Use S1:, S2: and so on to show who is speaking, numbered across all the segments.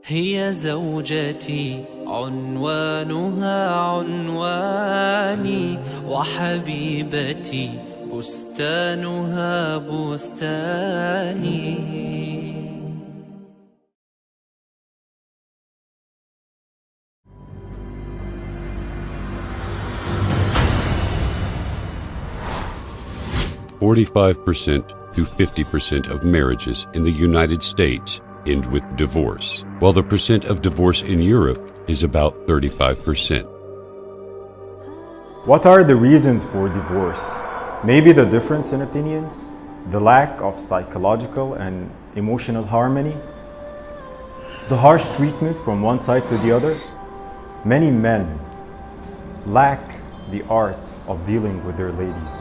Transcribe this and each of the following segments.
S1: هي زوجتي عنوانها عنواني، وحبيبتي بستانها بستاني.
S2: 45% to 50% of marriages in the United States end with divorce, while the percent of divorce in Europe is about 35%.
S3: What are the reasons for divorce? Maybe the difference in opinions, the lack of psychological and emotional harmony, the harsh treatment from one side to the other. Many men lack the art of dealing with their ladies.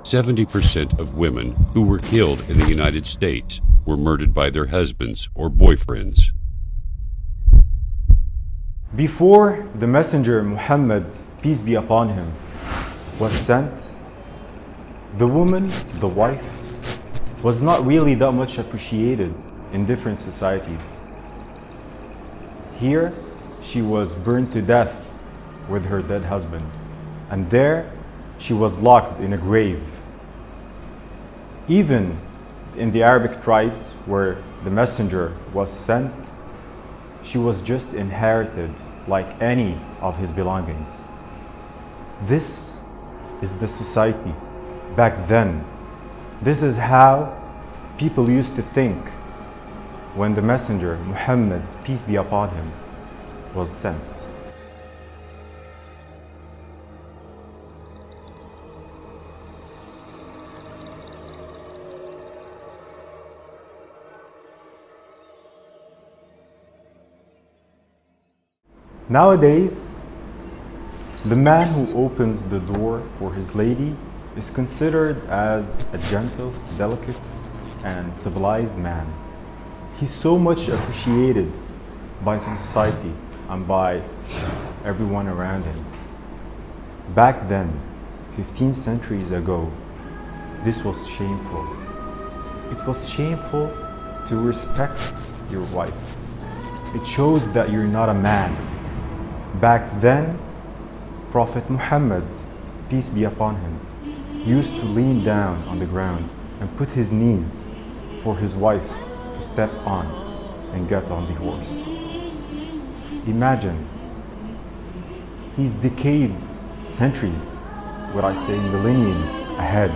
S2: 70% of women who were killed in the United States were murdered by their husbands or boyfriends.
S3: Before the messenger Muhammad, peace be upon him, was sent, the woman, the wife, was not really that much appreciated in different societies. Here, she was burned to death with her dead husband, and there she was locked in a grave. Even in the Arabic tribes where the messenger was sent, she was just inherited like any of his belongings. This is the society back then. This is how people used to think when the messenger Muhammad, peace be upon him, was sent. Nowadays, the man who opens the door for his lady is considered as a gentle, delicate, and civilized man. He's so much appreciated by the society and by everyone around him. Back then, 15 centuries ago, this was shameful. It was shameful to respect your wife. It shows that you're not a man. Back then, Prophet Muhammad, peace be upon him, used to lean down on the ground and put his knees for his wife to step on and get on the horse. Imagine, he's decades, centuries, what I say millenniums ahead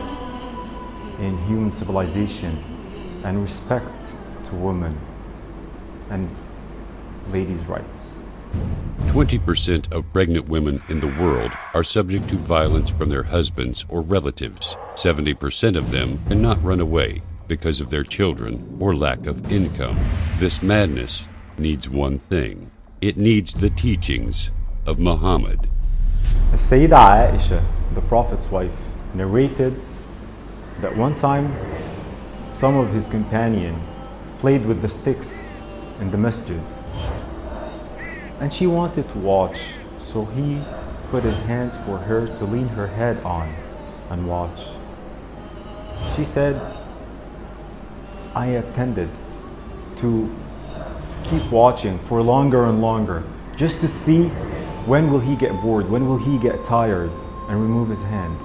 S3: in human civilization and respect to women and ladies' rights.
S2: 20% of pregnant women in the world are subject to violence from their husbands or relatives. 70% of them cannot run away because of their children or lack of income. This madness needs one thing. It needs the teachings of Muhammad.
S3: Sayyidah Aisha, the Prophet's wife, narrated that one time some of his companions played with the sticks in the masjid. And she wanted to watch, so he put his hands for her to lean her head on and watch. She said, I attended to keep watching for longer and longer, just to see when will he get bored, when will he get tired and remove his hand.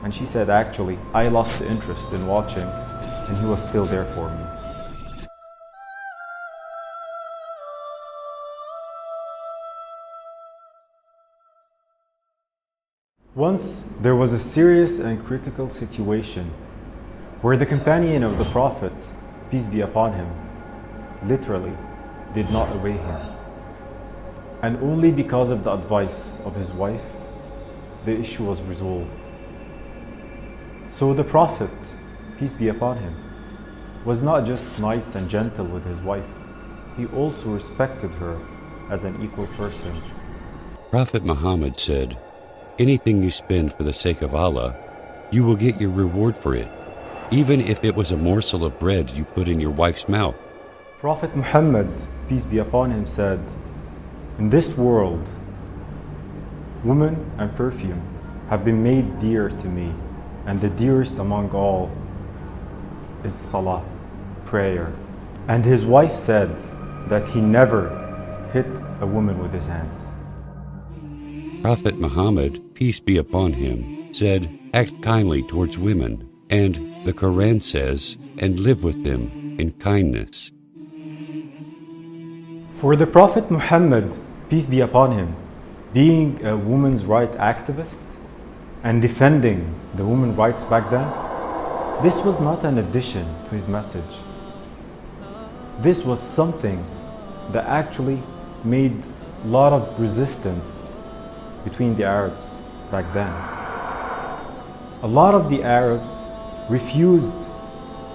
S3: And she said, actually, I lost the interest in watching and he was still there for me. Once there was a serious and critical situation where the companion of the Prophet, peace be upon him, literally did not obey him. And only because of the advice of his wife, the issue was resolved. So the Prophet, peace be upon him, was not just nice and gentle with his wife, he also respected her as an equal person.
S2: Prophet Muhammad said, anything you spend for the sake of Allah, you will get your reward for it, even if it was a morsel of bread you put in your wife's mouth.
S3: Prophet Muhammad, peace be upon him, said, in this world, woman and perfume have been made dear to me, and the dearest among all. is salah, prayer. And his wife said that he never hit a woman with his hands.
S2: Prophet Muhammad, peace be upon him, said, act kindly towards women, and the Quran says, and live with them in kindness.
S3: For the Prophet Muhammad, peace be upon him, being a women's rights activist and defending the women's rights back then, this was not an addition to his message. This was something that actually made a lot of resistance between the Arabs back then. A lot of the Arabs refused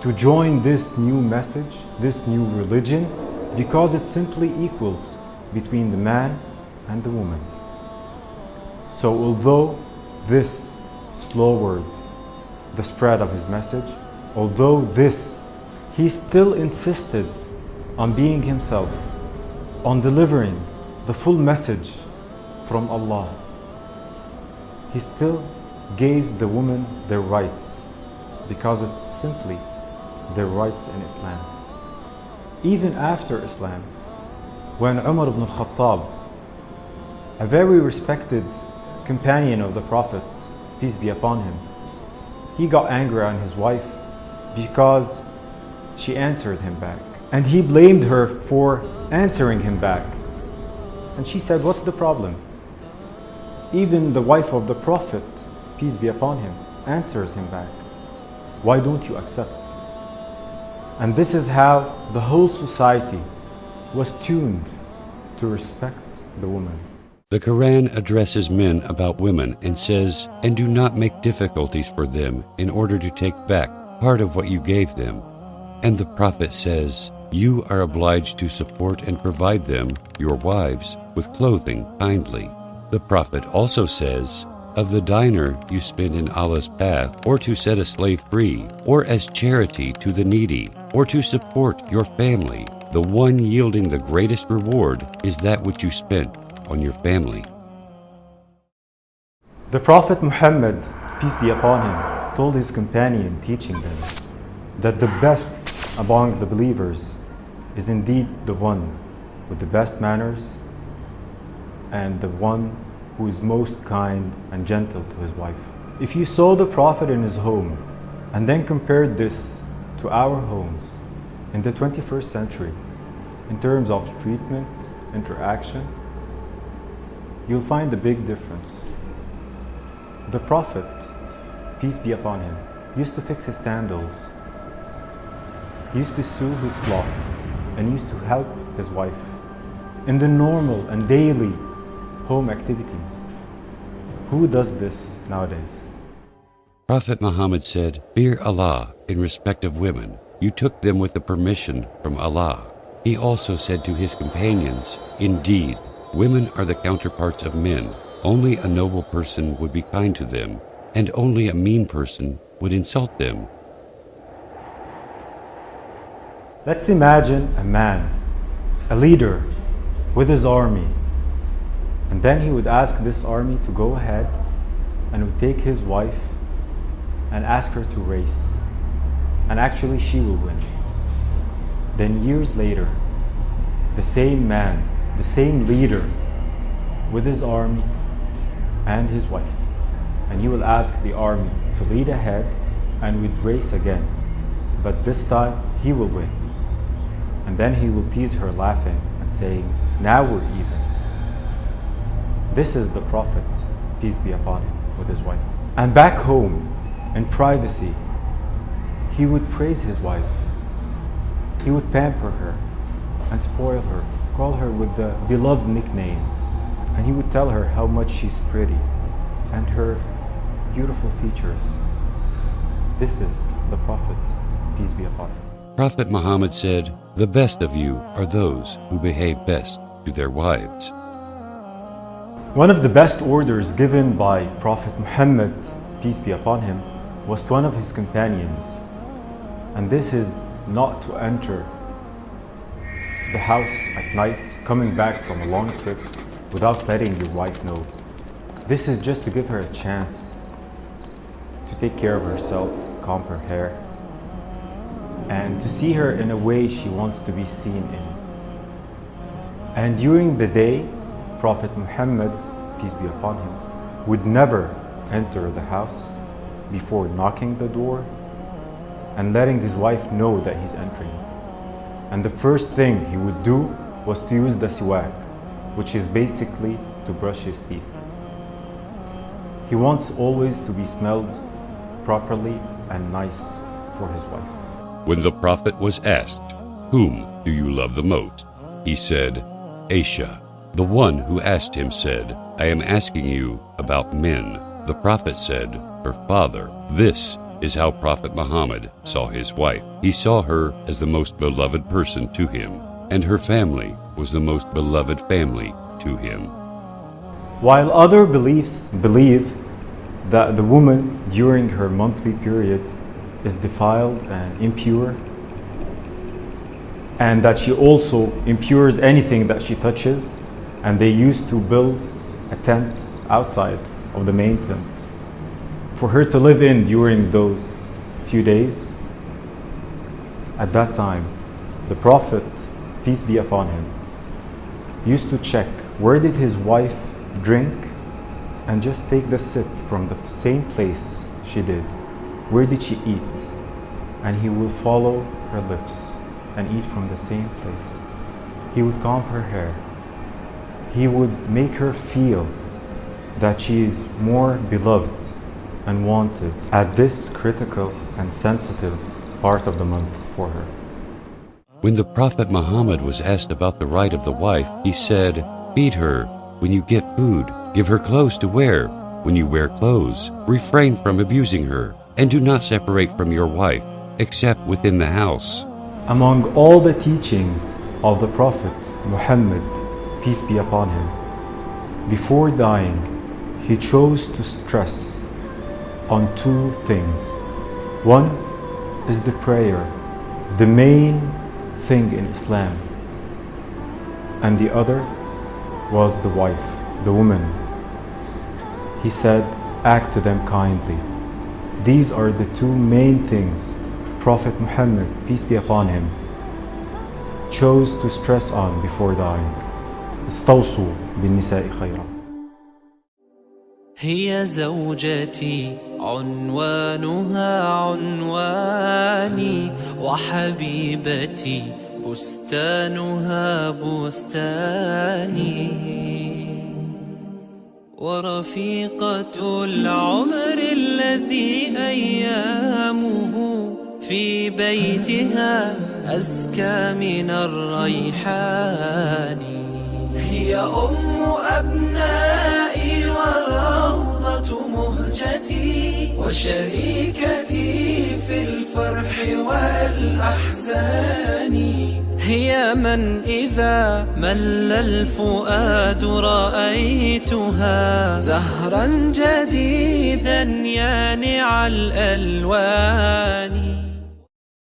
S3: to join this new message, this new religion, because it simply equals between the man and the woman. So although this slowed the spread of his message, although this, he still insisted on being himself, on delivering the full message from Allah. He still gave the women their rights because it's simply their rights in Islam. Even after Islam, when Umar ibn al-Khattab, a very respected companion of the Prophet, peace be upon him, he got angry on his wife because she answered him back. And he blamed her for answering him back. And she said, what's the problem? Even the wife of the Prophet, peace be upon him, answers him back. Why don't you accept? And this is how the whole society was tuned to respect the woman.
S2: The Quran addresses men about women and says, and do not make difficulties for them in order to take back part of what you gave them. And the Prophet says, you are obliged to support and provide them, your wives, with clothing kindly. The Prophet also says, of the dinar you spend in Allah's path, or to set a slave free, or as charity to the needy, or to support your family, the one yielding the greatest reward is that which you spent on your family.
S3: The Prophet Muhammad, peace be upon him, told his companion, teaching them, that the best among the believers is indeed the one with the best manners and the one who is most kind and gentle to his wife. If you saw the Prophet in his home and then compared this to our homes in the 21st century in terms of treatment, interaction, you'll find a big difference. The Prophet, peace be upon him, used to fix his sandals, used to sew his cloth, and used to help his wife in the normal and daily home activities. Who does this nowadays?
S2: Prophet Muhammad said, fear Allah in respect of women. You took them with the permission from Allah. He also said to his companions, indeed, women are the counterparts of men. Only a noble person would be kind to them, and only a mean person would insult them.
S3: Let's imagine a man, a leader, with his army, and then he would ask this army to go ahead and would take his wife and ask her to race, and actually she will win. Then years later, the same man, the same leader, with his army and his wife, and he will ask the army to lead ahead and would race again, but this time he will win. And then he will tease her, laughing and saying, now we're even. This is the Prophet, peace be upon him, with his wife. And back home, in privacy, he would praise his wife. He would pamper her and spoil her, call her with the beloved nickname, and he would tell her how much she's pretty and her beautiful features. This is the Prophet, peace be upon him.
S2: Prophet Muhammad said, the best of you are those who behave best to their wives.
S3: One of the best orders given by Prophet Muhammad, peace be upon him, was to one of his companions. And this is not to enter the house at night, coming back from a long trip, without letting your wife know. This is just to give her a chance to take care of herself, comb her hair, and to see her in a way she wants to be seen in. And during the day, Prophet Muhammad, peace be upon him, would never enter the house before knocking the door and letting his wife know that he's entering. And the first thing he would do was to use the siwak, which is basically to brush his teeth. He wants always to be smelled properly and nice for his wife.
S2: When the Prophet was asked, "Whom do you love the most?" he said, "Aisha." The one who asked him said, "I am asking you about men." The Prophet said, "Her father." This is how Prophet Muhammad saw his wife. He saw her as the most beloved person to him, and her family was the most beloved family to him.
S3: While other beliefs believe that the woman during her monthly period is defiled and impure, and that she also impures anything that she touches, and they used to build a tent outside of the main tent for her to live in during those few days. At that time, the Prophet, peace be upon him, used to check where did his wife drink and just take the sip from the same place she did. Where did she eat? And he will follow her lips and eat from the same place. He would comb her hair. He would make her feel that she is more beloved and wanted at this critical and sensitive part of the month for her.
S2: When the Prophet Muhammad was asked about the right of the wife, he said, "Feed her when you get food, give her clothes to wear when you wear clothes, refrain from abusing her, and do not separate from your wife, except within the house."
S3: Among all the teachings of the Prophet Muhammad, peace be upon him, before dying, he chose to stress on two things. One is the prayer, the main thing in Islam, and the other was the wife, the woman. He said, act to them kindly. These are the two main things Prophet Muhammad, peace be upon him, chose to stress on before dying. استوصوا بالنساء خيرا.
S1: هي زوجتي عنوانها عنواني وحبيبتي بستانها بستاني ورفيقة العمر الذي أيامه في بيتها أزكى من الريحان هي أم أبنائي وروضة مهجتي وشريكتي في الفرح والأحزان هي من إذا مل الفؤاد رأيتها زهرا جديدا يانع الألوان